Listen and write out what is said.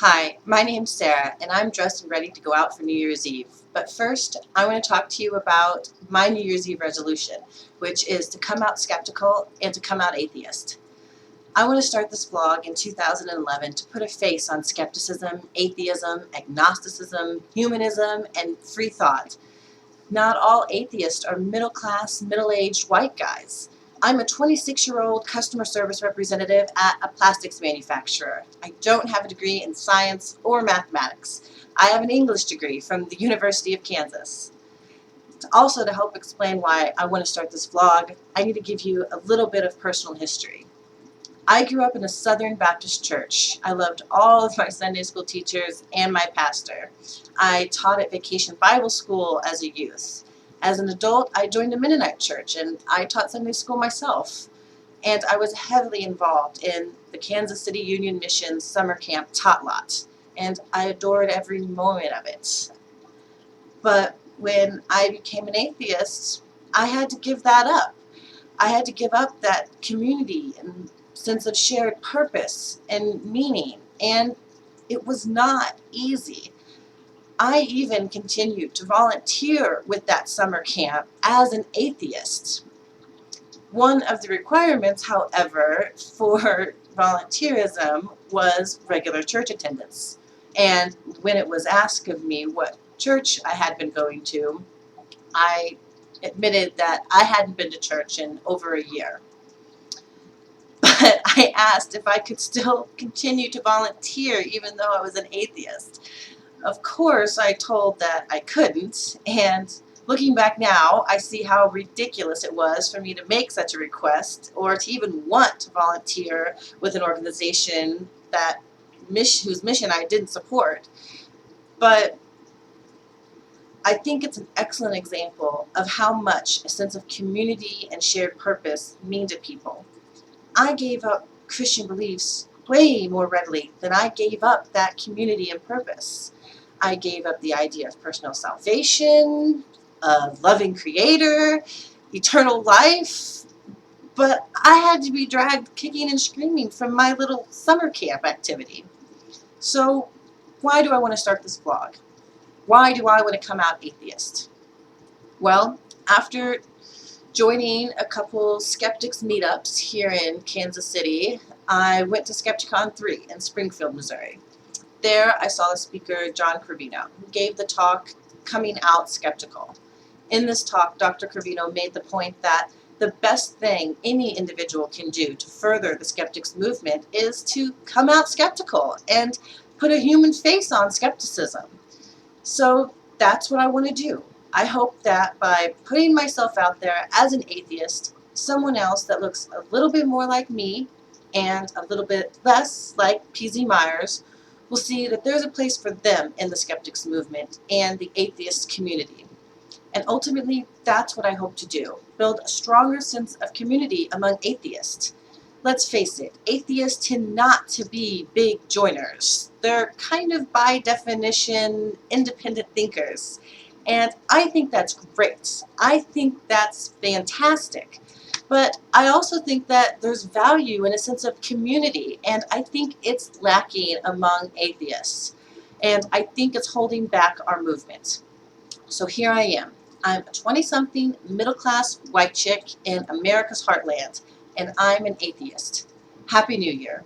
Hi, my name's Sarah, and I'm dressed and ready to go out for New Year's Eve. But first, I want to talk to you about my New Year's Eve resolution, which is to come out skeptical and to come out atheist. I want to start this vlog in 2011 to put a face on skepticism, atheism, agnosticism, humanism, and free thought. Not all atheists are middle-class, middle-aged white guys. I'm a 26-year-old customer service representative at a plastics manufacturer. I don't have a degree in science or mathematics. I have an English degree from the University of Kansas. Also, to help explain why I want to start this vlog, I need to give you a little bit of personal history. I grew up in a Southern Baptist church. I loved all of my Sunday school teachers and my pastor. I taught at Vacation Bible School as a youth. As an adult, I joined a Mennonite church and I taught Sunday school myself. And I was heavily involved in the Kansas City Union Mission Summer Camp Tot Lot. And I adored every moment of it. But when I became an atheist, I had to give that up. I had to give up that community and sense of shared purpose and meaning. And it was not easy. I even continued to volunteer with that summer camp as an atheist. One of the requirements, however, for volunteerism was regular church attendance. And when it was asked of me what church I had been going to, I admitted that I hadn't been to church in over a year. But I asked if I could still continue to volunteer even though I was an atheist. Of course, I told that I couldn't, and looking back now, I see how ridiculous it was for me to make such a request or to even want to volunteer with an organization whose mission I didn't support. But I think it's an excellent example of how much a sense of community and shared purpose mean to people. I gave up Christian beliefs way more readily than I gave up that community and purpose. I gave up the idea of personal salvation, a loving creator, eternal life, but I had to be dragged kicking and screaming from my little summer camp activity. So why do I want to start this vlog? Why do I want to come out atheist? Well, after joining a couple skeptics meetups here in Kansas City, I went to SkepticCon 3 in Springfield, Missouri. There I saw the speaker, John Corvino, who gave the talk, Coming Out Skeptical. In this talk, Dr. Corvino made the point that the best thing any individual can do to further the skeptics movement is to come out skeptical and put a human face on skepticism. So that's what I want to do. I hope that by putting myself out there as an atheist, someone else that looks a little bit more like me and a little bit less like P.Z. Myers will see that there's a place for them in the skeptics movement and the atheist community. And ultimately, that's what I hope to do, build a stronger sense of community among atheists. Let's face it, atheists tend not to be big joiners. They're kind of, by definition, independent thinkers. And I think that's great. I think that's fantastic. But I also think that there's value in a sense of community, and I think it's lacking among atheists. And I think it's holding back our movement. So here I am. I'm a 20-something middle-class white chick in America's heartland, and I'm an atheist. Happy New Year.